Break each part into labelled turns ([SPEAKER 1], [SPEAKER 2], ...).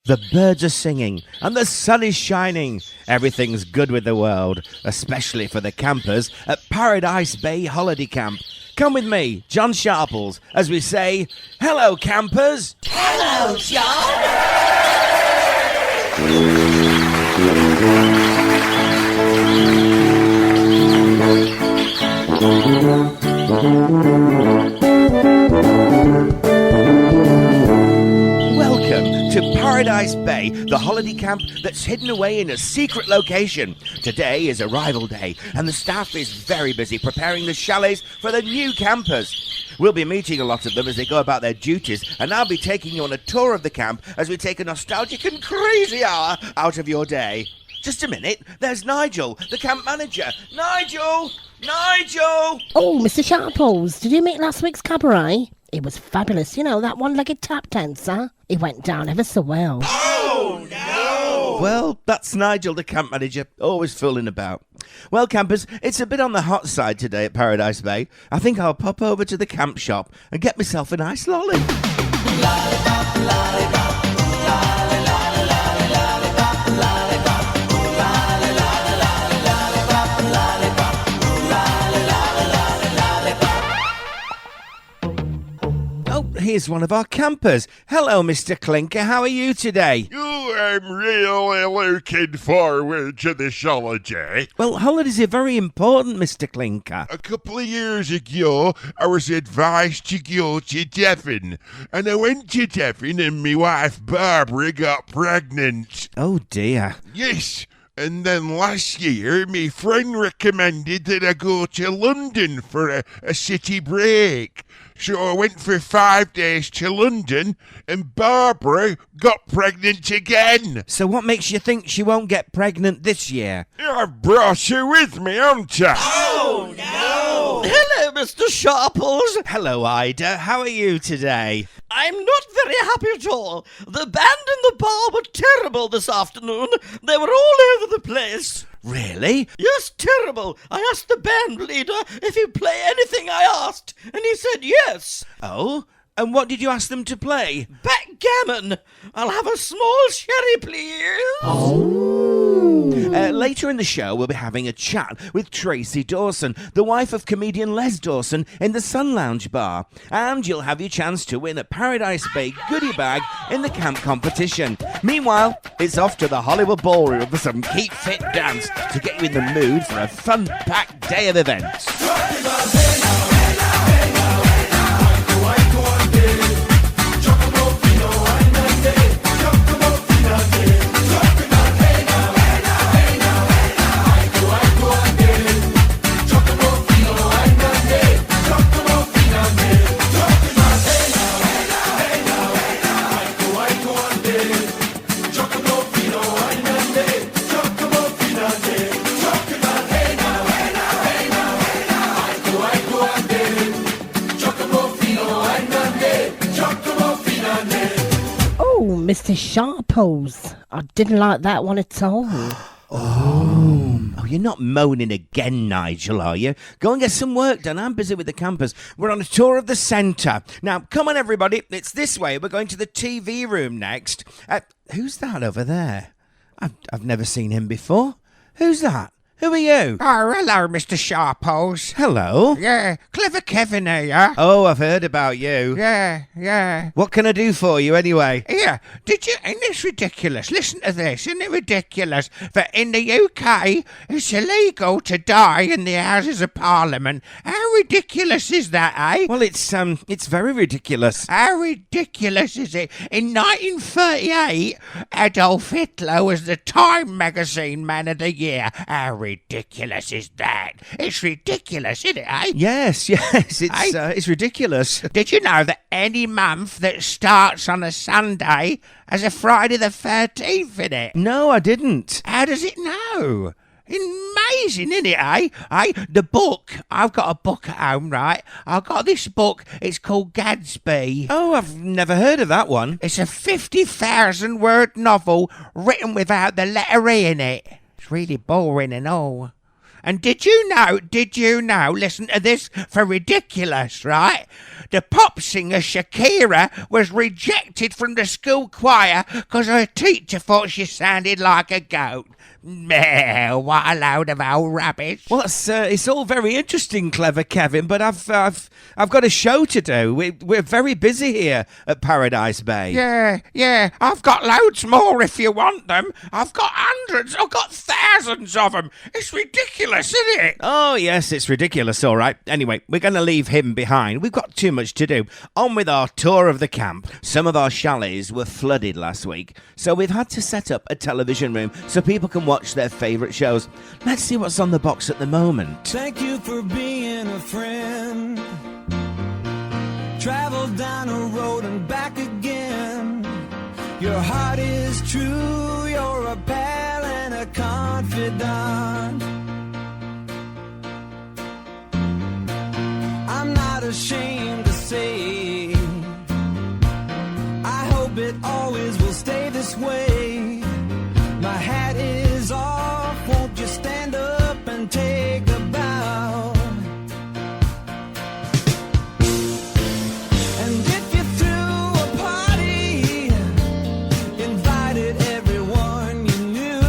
[SPEAKER 1] The birds are singing and the sun is shining. Everything's good with the world, especially for the campers at Paradise Bay Holiday Camp. Come with me, John Sharples, as we say, hello campers!
[SPEAKER 2] Hello, John!
[SPEAKER 1] Welcome to Paradise Bay, the holiday camp that's hidden away in a secret location. Today is arrival day, and the staff is very busy preparing the chalets for the new campers. We'll be meeting a lot of them as they go about their duties, and I'll be taking you on a tour of the camp as we take a nostalgic and crazy hour out of your day. Just a minute, there's Nigel, the camp manager. Nigel! Nigel!
[SPEAKER 3] Oh, Mr. Sharples, did you make last week's cabaret? It was fabulous, you know, that one-legged tap dancer. It went down ever so well.
[SPEAKER 2] Oh, no!
[SPEAKER 1] Well, that's Nigel, the camp manager, always fooling about. Well, campers, it's a bit on the hot side today at Paradise Bay. I think I'll pop over to the camp shop and get myself a nice lolly.
[SPEAKER 2] Lollipop, lollipop, lolly, lolly, lolly, lollipop, lollipop, lolly, lolly, lolly, lollipop, lollipop, lolly, lolly, lolly, lollipop.
[SPEAKER 1] Oh, here's one of our campers. Hello, Mr. Clinker, how are you today?
[SPEAKER 4] I'm really looking forward to this holiday.
[SPEAKER 1] Well, holidays are very important, Mr. Clinker.
[SPEAKER 4] A couple of years ago, I was advised to go to Devon, and I went to Devon and my wife Barbara got pregnant.
[SPEAKER 1] Oh, dear.
[SPEAKER 4] Yes, and then last year, my friend recommended that I go to London for a city break. So I went for 5 days to London, and Barbara got pregnant again.
[SPEAKER 1] So what makes you think she won't get pregnant this year?
[SPEAKER 4] I've brought her with me, haven't I?
[SPEAKER 2] Oh, no!
[SPEAKER 5] Hello, Mr. Sharples.
[SPEAKER 1] Hello, Ida. How are you today?
[SPEAKER 5] I'm not very happy at all. The band and the bar were terrible this afternoon. They were all over the place.
[SPEAKER 1] Really?
[SPEAKER 5] Yes, terrible. I asked the band leader if he'd play anything I asked, and he said yes.
[SPEAKER 1] Oh? And what did you ask them to play?
[SPEAKER 5] Backgammon. I'll have a small sherry, please.
[SPEAKER 1] Later in the show, we'll be having a chat with Tracy Dawson, the wife of comedian Les Dawson, in the Sun Lounge bar. And you'll have your chance to win a Paradise Bay goodie bag in the camp competition. Meanwhile, it's off to the Hollywood Ballroom for some Keep Fit dance to get you in the mood for a fun-packed day of events.
[SPEAKER 3] Mr. Sharples, I didn't like that one at all.
[SPEAKER 1] Oh, you're not moaning again, Nigel, are you? Go and get some work done. I'm busy with the campers. We're on a tour of the centre. Now, come on, everybody. It's this way. We're going to the TV room next. Who's that over there? I've never seen him before. Who's that? Who are you?
[SPEAKER 6] Oh, hello, Mr. Sharples.
[SPEAKER 1] Hello?
[SPEAKER 6] Yeah, Clever Kevin here.
[SPEAKER 1] Oh, I've heard about you.
[SPEAKER 6] Yeah.
[SPEAKER 1] What can I do for you, anyway?
[SPEAKER 6] Here, isn't this ridiculous? Listen to this, isn't it ridiculous that in the UK it's illegal to die in the Houses of Parliament? How ridiculous is that, eh?
[SPEAKER 1] Well, it's very ridiculous.
[SPEAKER 6] How ridiculous is it? In 1938, Adolf Hitler was the Time magazine Man of the Year. How ridiculous is that? It's ridiculous, isn't it, eh?
[SPEAKER 1] Yes, it's ridiculous.
[SPEAKER 6] Did you know that any month that starts on a Sunday has a Friday the 13th in it?
[SPEAKER 1] No, I didn't.
[SPEAKER 6] How does it know? Amazing, isn't it, eh? The book, I've got a book at home, right? I've got this book, it's called Gadsby.
[SPEAKER 1] Oh, I've never heard of that one.
[SPEAKER 6] It's a 50,000 word novel written without the letter E in it. It's really boring and all. And did you know, listen to this for ridiculous, right? The pop singer Shakira was rejected from the school choir because her teacher thought she sounded like a goat. Meh, what a load of old rubbish.
[SPEAKER 1] Well, it's all very interesting, clever Kevin, but I've got a show to do. We're very busy here at Paradise Bay.
[SPEAKER 6] Yeah, I've got loads more if you want them. I've got hundreds, I've got thousands of them. It's ridiculous, isn't it?
[SPEAKER 1] Oh, yes, it's ridiculous, all right. Anyway, we're going to leave him behind. We've got too much to do. On with our tour of the camp. Some of our chalets were flooded last week, so we've had to set up a television room so people can watch their favourite shows. Let's see what's on the box at the moment.
[SPEAKER 2] Thank you for being a friend. Travel down a road and back again. Your heart is true, you're a pal and a confidant. I'm not ashamed to say, I hope it always will stay this way. My hat is off, won't you stand up and take a bow? And if you threw a party, invited everyone you knew,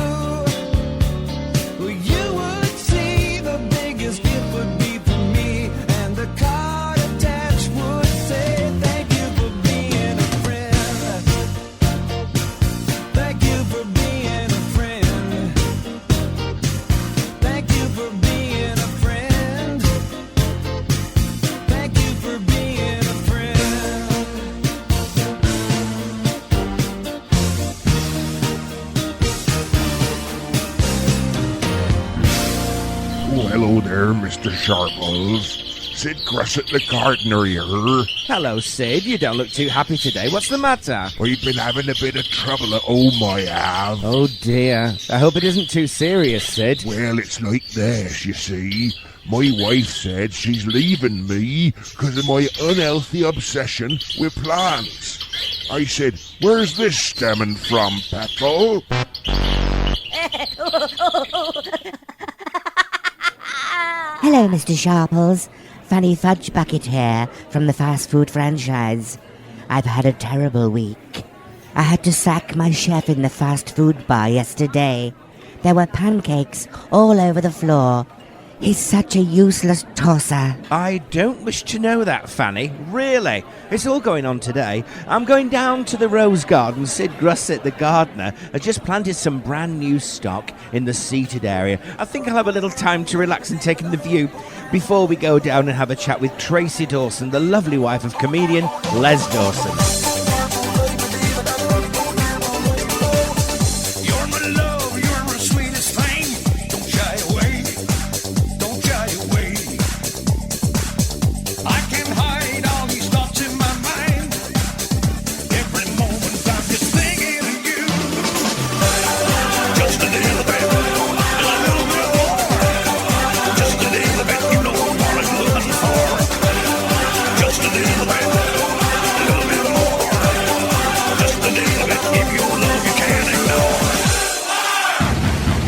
[SPEAKER 2] well, you would see the biggest gift would be from me, and the card attached would say, thank you for being a friend. Thank you for being a friend. Thank you for being a friend. Thank you for being a friend.
[SPEAKER 4] Oh, hello there, Mr. Sharples. Sid Grussett the gardener here.
[SPEAKER 1] Hello, Sid. You don't look too happy today. What's the matter?
[SPEAKER 4] I've been having a bit of trouble at home, I have.
[SPEAKER 1] Oh, dear. I hope it isn't too serious, Sid.
[SPEAKER 4] Well, it's like this, you see. My wife said she's leaving me because of my unhealthy obsession with plants. I said, where's this stemming from, Petal?
[SPEAKER 7] Hello, Mr. Sharples. Fanny Fudgebucket here from the fast food franchise. I've had a terrible week. I had to sack my chef in the fast food bar yesterday. There were pancakes all over the floor. He's such a useless tosser.
[SPEAKER 1] I don't wish to know that, Fanny. Really. It's all going on today. I'm going down to the rose garden. Sid Grussett, the gardener, has just planted some brand new stock in the seated area. I think I'll have a little time to relax and take in the view before we go down and have a chat with Tracy Dawson, the lovely wife of comedian Les Dawson.
[SPEAKER 2] You're my love, you're my sweetest thing. Don't shy away, don't shy away. I can't hide all these thoughts in my mind. Every moment I'm just thinking of you. Just a little bit, a little bit more. Just a little bit, you know what I'm looking for. Just a little bit, a little bit more. Just a little bit, give you love you can't ignore.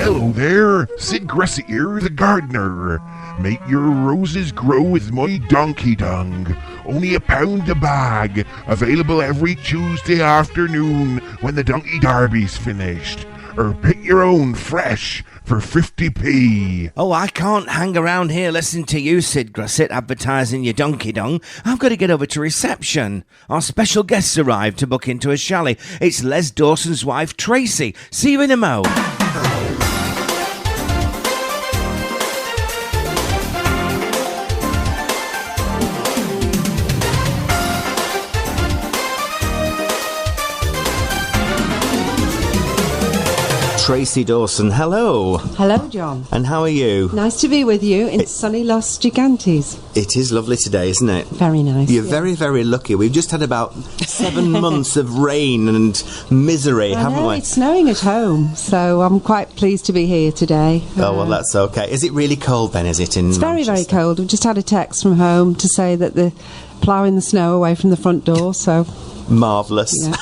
[SPEAKER 4] Hello there, Sid Grussett here, the gardener. Make your roses grow with my donkey dung. Only £1 a bag. Available every Tuesday afternoon when the donkey derby's finished. Or pick your own fresh for 50p.
[SPEAKER 1] Oh, I can't hang around here listening to you, Sid Grussett, advertising your donkey dung. I've got to get over to reception. Our special guests arrived to book into a chalet. It's Les Dawson's wife, Tracy. See you in a mo. Tracy Dawson, hello.
[SPEAKER 8] Hello, John.
[SPEAKER 1] And how are you?
[SPEAKER 8] Nice to be with you in sunny Los Gigantes.
[SPEAKER 1] It is lovely today, isn't it?
[SPEAKER 8] Very nice.
[SPEAKER 1] You're
[SPEAKER 8] yeah.
[SPEAKER 1] very, very lucky. We've just had about 7 months of rain and misery,
[SPEAKER 8] I
[SPEAKER 1] haven't
[SPEAKER 8] know,
[SPEAKER 1] we?
[SPEAKER 8] it's snowing at home, so I'm quite pleased to be here today.
[SPEAKER 1] Oh, well, that's okay. Is it really cold then, is it, in
[SPEAKER 8] It's very, very
[SPEAKER 1] Manchester?
[SPEAKER 8] cold. We've just had a text from home to say that they're ploughing the snow away from the front door, so
[SPEAKER 9] Marvellous.
[SPEAKER 8] Yeah.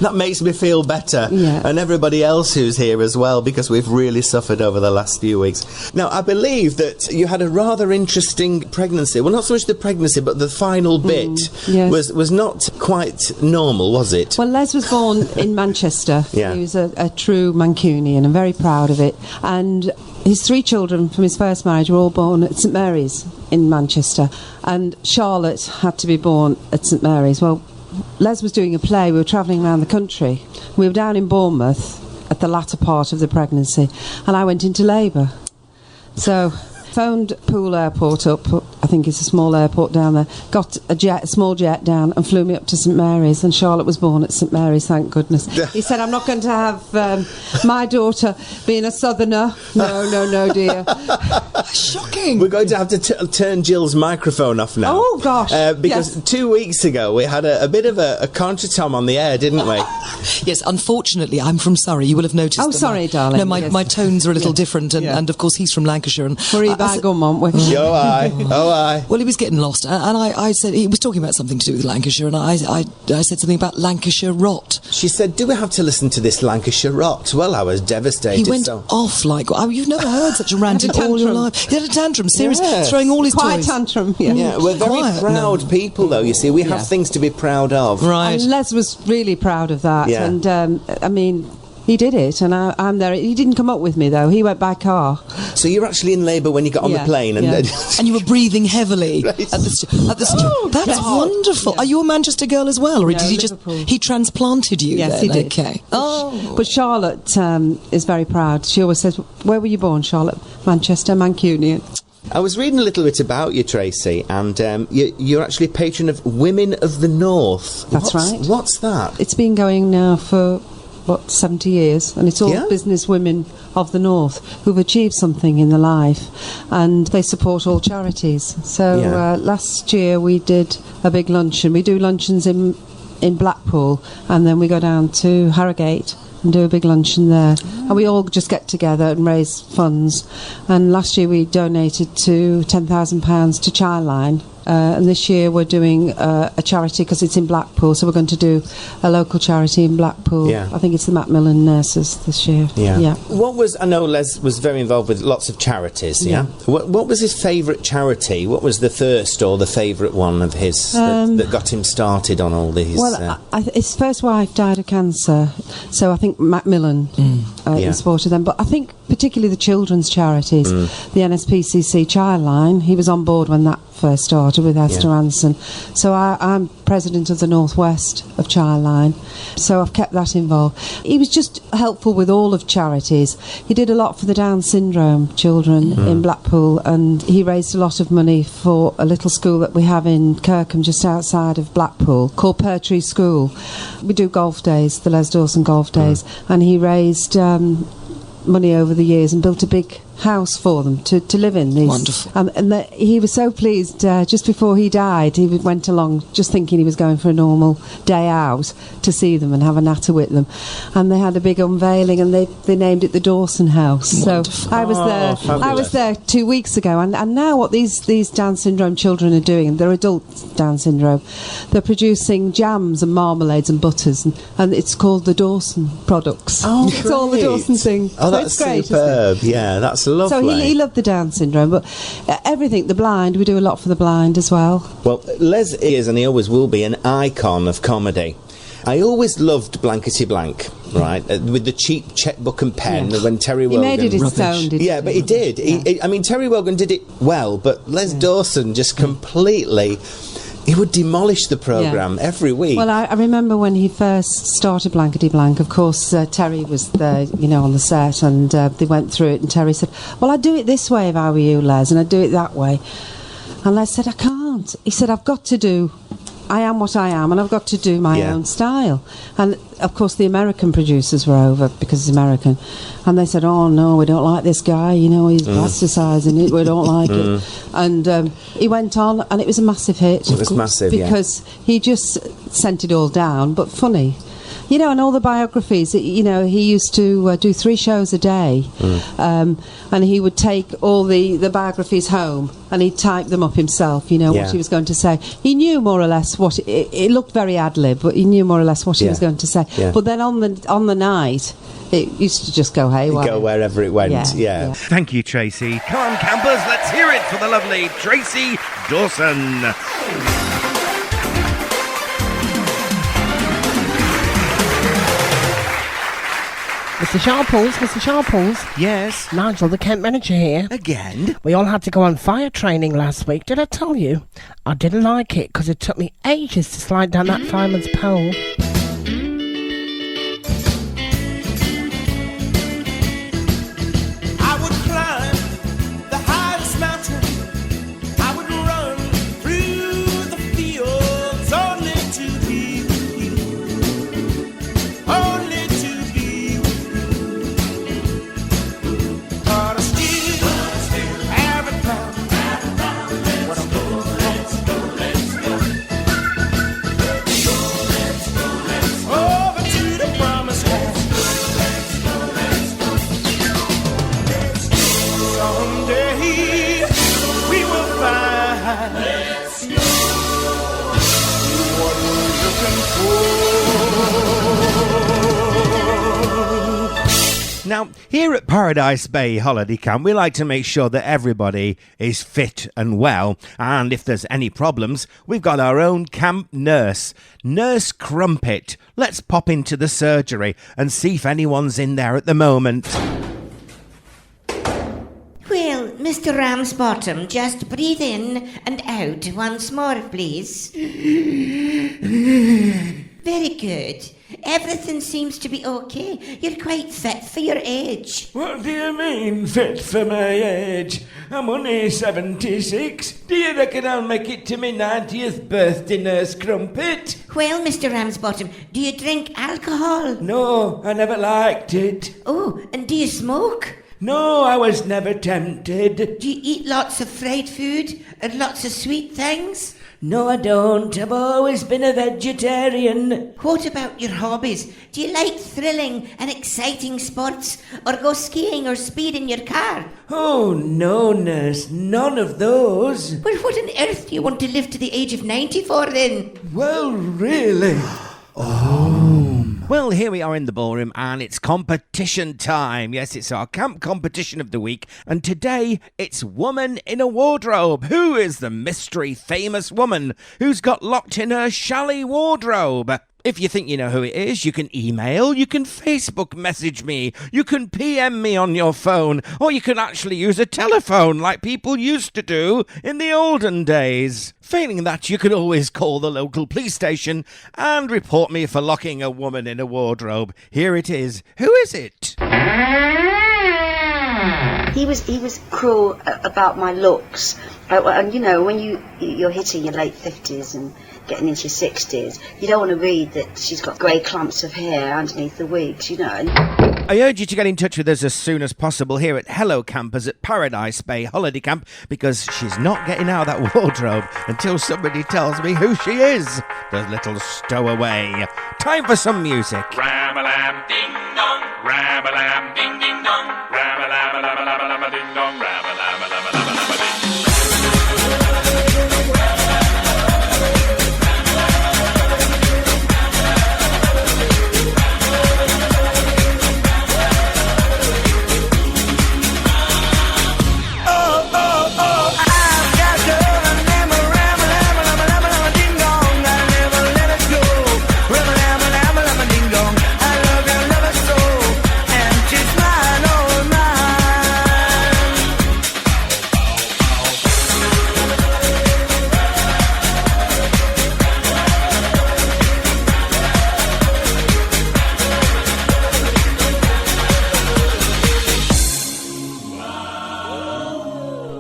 [SPEAKER 9] That makes me feel better.
[SPEAKER 8] Yeah.
[SPEAKER 9] And everybody else who's here as well, because we've really suffered over the last few weeks. Now, I believe that you had a rather interesting pregnancy. Well, not so much the pregnancy, but the final bit
[SPEAKER 8] yes.
[SPEAKER 9] was not quite normal, was it?
[SPEAKER 8] Well, Les was born in Manchester.
[SPEAKER 9] Yeah.
[SPEAKER 8] He was a true Mancunian and very proud of it. And his 3 children from his first marriage were all born at St Mary's in Manchester. And Charlotte had to be born at St Mary's. Well, Les was doing a play. We were travelling around the country. We were down in Bournemouth at the latter part of the pregnancy, and I went into labour. So phoned Poole Airport up, I think it's a small airport down there, got a small jet down and flew me up to St Mary's, and Charlotte was born at St Mary's, thank goodness. He said, I'm not going to have my daughter being a southerner. No, dear.
[SPEAKER 5] Shocking.
[SPEAKER 9] We're going to have to turn Jill's microphone off now.
[SPEAKER 8] Oh, gosh.
[SPEAKER 9] Because
[SPEAKER 8] Yes.
[SPEAKER 9] 2 weeks ago we had a bit of a contretemps on the air, didn't we?
[SPEAKER 5] Yes, unfortunately, I'm from Surrey. You will have noticed.
[SPEAKER 8] Oh,
[SPEAKER 5] that
[SPEAKER 8] sorry,
[SPEAKER 5] my,
[SPEAKER 8] darling.
[SPEAKER 5] No, my tones are a little
[SPEAKER 8] Yes.
[SPEAKER 5] different, and of course he's from Lancashire. And
[SPEAKER 8] We're
[SPEAKER 5] I said-
[SPEAKER 8] gum, aren't we?
[SPEAKER 9] Oh, aye.
[SPEAKER 5] Well, he was getting lost, and I said he was talking about something to do with Lancashire, and I said something about Lancashire rot.
[SPEAKER 9] She said, do we have to listen to this Lancashire rot? Well, I was devastated.
[SPEAKER 5] He went
[SPEAKER 9] so.
[SPEAKER 5] off like you've never heard such a rant in
[SPEAKER 8] Had a
[SPEAKER 5] all your
[SPEAKER 8] tantrum.
[SPEAKER 5] life. He had a tantrum, seriously,
[SPEAKER 9] Yes.
[SPEAKER 5] throwing all his
[SPEAKER 8] Quite
[SPEAKER 5] toys.
[SPEAKER 8] tantrum, yeah.
[SPEAKER 9] Yeah, we're very
[SPEAKER 5] Quiet,
[SPEAKER 9] proud people, though, you see. We have things to be proud of.
[SPEAKER 5] Right.
[SPEAKER 8] And Les was really proud of that.
[SPEAKER 9] Yeah.
[SPEAKER 8] And, I mean, he did it, and I'm there. He didn't come up with me, though. He went by car.
[SPEAKER 9] So you're actually in labour when you got on the
[SPEAKER 8] Yeah,
[SPEAKER 9] plane, and
[SPEAKER 8] yeah.
[SPEAKER 5] And you were breathing heavily
[SPEAKER 9] Right.
[SPEAKER 5] at the That's wonderful. Are you a Manchester girl as well, or
[SPEAKER 8] No,
[SPEAKER 5] did he
[SPEAKER 8] Liverpool.
[SPEAKER 5] he transplanted you?
[SPEAKER 8] Yes,
[SPEAKER 5] then?
[SPEAKER 8] he did.
[SPEAKER 5] Okay. Oh.
[SPEAKER 8] But Charlotte is very proud. She always says, where were you born, Charlotte? Manchester, Mancunian.
[SPEAKER 9] I was reading a little bit about you, Tracy, and you're actually a patron of Women of the North.
[SPEAKER 8] That's right.
[SPEAKER 9] What's that?
[SPEAKER 8] It's been going now for, 70 years, and it's all
[SPEAKER 9] Yeah?
[SPEAKER 8] business women of the North who've achieved something in their life, and they support all charities. So
[SPEAKER 9] Yeah.
[SPEAKER 8] last year we did a big luncheon. We do luncheons in Blackpool, and then we go down to Harrogate and do a big luncheon there. And we all just get together and raise funds. And last year we donated to £10,000 to Childline. And this year we're doing a charity because it's in Blackpool, so we're going to do a local charity in Blackpool.
[SPEAKER 9] Yeah.
[SPEAKER 8] I think it's the Macmillan Nurses this year.
[SPEAKER 9] Yeah. What was, I know Les was very involved with lots of charities, yeah? What was his favourite charity? What was the first or the favourite one of his that got him started on all these?
[SPEAKER 8] Well, his first wife died of cancer, so I think Macmillan
[SPEAKER 9] Yeah.
[SPEAKER 8] supported them. But I think particularly the children's charities, the NSPCC Childline, he was on board when that first started with Esther Anson. So I'm president of the Northwest of Childline, so I've kept that involved. He was just helpful with all of charities. He did a lot for the Down syndrome children in Blackpool, and he raised a lot of money for a little school that we have in Kirkham just outside of Blackpool called Pear Tree School. We do golf days, the Les Dawson golf days, and he raised money over the years and built a big house for them to live in.
[SPEAKER 5] Wonderful.
[SPEAKER 8] And he was so pleased. Just before he died, he went along just thinking he was going for a normal day out to see them and have a natter with them, and they had a big unveiling, and they named it the Dawson House.
[SPEAKER 5] Wonderful.
[SPEAKER 8] So I was there.
[SPEAKER 9] fabulous.
[SPEAKER 8] I was there 2 weeks ago, and now what these Down syndrome children are doing, they're adult Down syndrome, they're producing jams and marmalades and butters, and it's called the Dawson products.
[SPEAKER 9] Oh,
[SPEAKER 8] it's all the
[SPEAKER 9] great.
[SPEAKER 8] Dawson thing.
[SPEAKER 9] Oh,
[SPEAKER 8] So
[SPEAKER 9] that's
[SPEAKER 8] it's great, isn't it?
[SPEAKER 9] superb. Yeah, that's lovely.
[SPEAKER 8] So he loved the Down syndrome, but everything, the blind, we do a lot for the blind as well.
[SPEAKER 9] Well, Les is, and he always will be, an icon of comedy. I always loved Blankety Blank, right? With the cheap checkbook and pen when Terry
[SPEAKER 8] He
[SPEAKER 9] Wogan...
[SPEAKER 8] made it his
[SPEAKER 5] Rubbish.
[SPEAKER 8] own, didn't
[SPEAKER 9] Yeah, but he did. I mean, Terry Wogan did it well, but Les Dawson just completely... He would demolish the programme every week.
[SPEAKER 8] Well, I remember when he first started Blankety Blank, of course, Terry was there, on the set, and they went through it, and Terry said, well, I'd do it this way if I were you, Les, and I'd do it that way. And Les said, I can't. He said, I am what I am, and I've got to do my own style. And, of course, the American producers were over, because he's American, and they said, oh, no, we don't like this guy, he's plasticising it, we don't like it. And he went on, and it was a massive hit.
[SPEAKER 9] It was massive,
[SPEAKER 8] because he just sent it all down, but funny. You know, and all the biographies, you know, he used to do 3 shows a day, and he would take all the biographies home and he'd type them up himself, you know, what he was going to say. He knew more or less what, it looked very ad-lib, but he knew more or less what he was going to say.
[SPEAKER 9] Yeah.
[SPEAKER 8] But then on the night, it used to just go haywire.
[SPEAKER 9] Go wherever it went, yeah.
[SPEAKER 1] Thank you, Tracy. Come on, campers, let's hear it for the lovely Tracy Dawson.
[SPEAKER 3] Mr. Sharples.
[SPEAKER 1] Yes?
[SPEAKER 3] Nigel, the camp manager here.
[SPEAKER 1] Again?
[SPEAKER 3] We all had to go on fire training last week. Did I tell you? I didn't like it because it took me ages to slide down that fireman's pole.
[SPEAKER 2] I would climb the highest mountain. I would run through the fields only to be with you. Only to be with you. But I still haven't found what I'm looking for. Over to the promised land. Someday we will find what we're looking for.
[SPEAKER 1] Now, here at Paradise Bay Holiday Camp, we like to make sure that everybody is fit and well. And if there's any problems, we've got our own camp nurse, Nurse Crumpet. Let's pop into the surgery and see if anyone's in there at the moment.
[SPEAKER 7] Well, Mr. Ramsbottom, just breathe in and out once more, please. Very good. Everything seems to be okay. You're quite fit for your age.
[SPEAKER 5] What do you mean, fit for my age? I'm only 76. Do you reckon I'll make it to my 90th birthday, Nurse Crumpet?
[SPEAKER 7] Well, Mr. Ramsbottom, do you drink alcohol?
[SPEAKER 5] No, I never liked it.
[SPEAKER 7] Oh, and do you smoke?
[SPEAKER 5] No, I was never tempted.
[SPEAKER 7] Do you eat lots of fried food and lots of sweet things?
[SPEAKER 5] No, I don't. I've always been a vegetarian.
[SPEAKER 7] What about your hobbies? Do you like thrilling and exciting sports or go skiing or speed in your car?
[SPEAKER 5] Oh, no, Nurse, none of those.
[SPEAKER 7] Well, what on earth do you want to live to the age of 90 for then?
[SPEAKER 5] Well, really?
[SPEAKER 1] Well, here we are in the ballroom and it's competition time. Yes, it's our camp competition of the week. And today it's Woman in a Wardrobe. Who is the mystery famous woman who's got locked in her chalet wardrobe? If you think you know who it is, you can email, you can Facebook message me, you can PM me on your phone, or you can actually use a telephone like people used to do in the olden days. Failing that, you can always call the local police station and report me for locking a woman in a wardrobe. Here it is. Who is it?
[SPEAKER 10] He was cruel about my looks, and you know, when you're hitting your late 50s and getting into your 60s, you don't want to read that she's got grey clumps of hair underneath the wigs, you know.
[SPEAKER 1] I urge you to get in touch with us as soon as possible here at Hello Campers at Paradise Bay Holiday Camp, because she's not getting out of that wardrobe until somebody tells me who she is. The little stowaway. Time for some music.
[SPEAKER 11] Ram-a-lam, ding-dong, ram-a-lam, ding-ding-dong, ram-a-lam-a-lam-a-lam-a-ding-dong, ram-a-lam-a-lam-a-lam-a-lam-a-ding.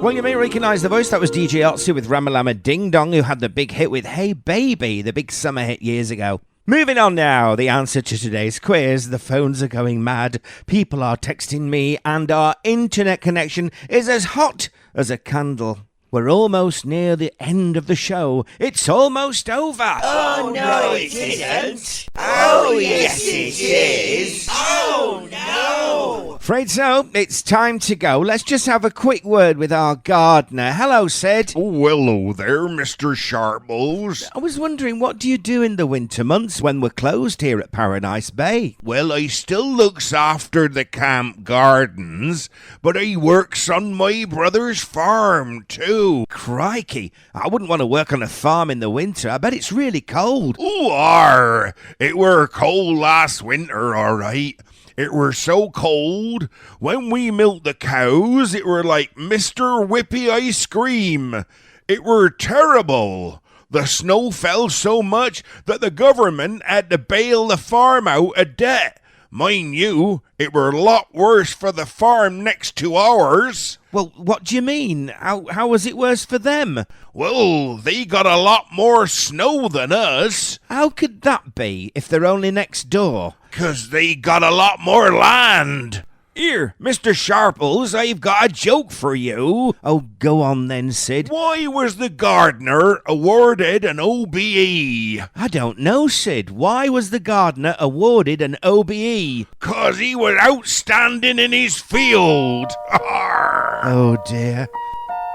[SPEAKER 1] Well, you may recognise the voice. That was DJ Otsu with Ramalama Ding Dong, who had the big hit with Hey Baby, the big summer hit years ago. Moving on now, the answer to today's quiz. The phones are going mad, people are texting me, and our internet connection is as hot as a candle. We're almost near the end of the show. It's almost over.
[SPEAKER 2] Oh, no, it isn't. Oh, yes, it is. Oh, no.
[SPEAKER 1] Afraid so. It's time to go. Let's just have a quick word with our gardener. Hello, Sid.
[SPEAKER 4] Oh, hello there, Mr. Sharples.
[SPEAKER 1] I was wondering, what do you do in the winter months when we're closed here at Paradise Bay?
[SPEAKER 4] Well, I still looks after the camp gardens, but I works on my brother's farm too.
[SPEAKER 1] Crikey, I wouldn't want to work on a farm in the winter. I bet it's really cold.
[SPEAKER 4] Ooh, it were cold last winter, all right. It were so cold, when we milked the cows, it were like Mr. Whippy ice cream. It were terrible. The snow fell so much that the government had to bail the farm out of debt. Mind you, it were a lot worse for the farm next to ours.
[SPEAKER 1] Well, what do you mean? How was it worse for them?
[SPEAKER 4] Well, they got a lot more snow than us.
[SPEAKER 1] How could that be if they're only next door?
[SPEAKER 4] 'Cause they got a lot more land.
[SPEAKER 1] Here, Mr. Sharples, I've got a joke for you. Oh, go on then, Sid.
[SPEAKER 4] Why was the gardener awarded an OBE?
[SPEAKER 1] I don't know, Sid. Why was the gardener awarded an OBE?
[SPEAKER 4] 'Cause he was outstanding in his field.
[SPEAKER 1] Oh, dear.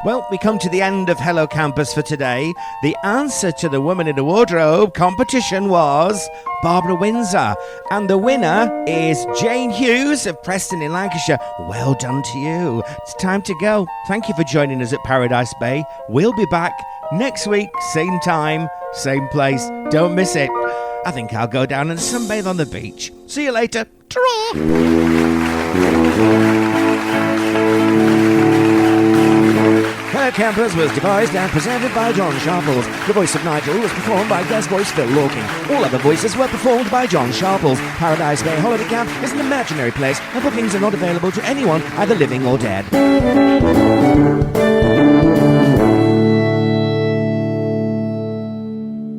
[SPEAKER 1] Well, we come to the end of Hello Campus for today. The answer to the Woman in a Wardrobe competition was Barbara Windsor. And the winner is Jane Hughes of Preston in Lancashire. Well done to you. It's time to go. Thank you for joining us at Paradise Bay. We'll be back next week, same time, same place. Don't miss it. I think I'll go down and sunbathe on the beach. See you later. Ta-ra! Hello Campers was devised and presented by John Sharples. The voice of Nigel was performed by guest voice Phil Lorking. All other voices were performed by John Sharples. Paradise Bay Holiday Camp is an imaginary place, and bookings are not available to anyone, either living or dead.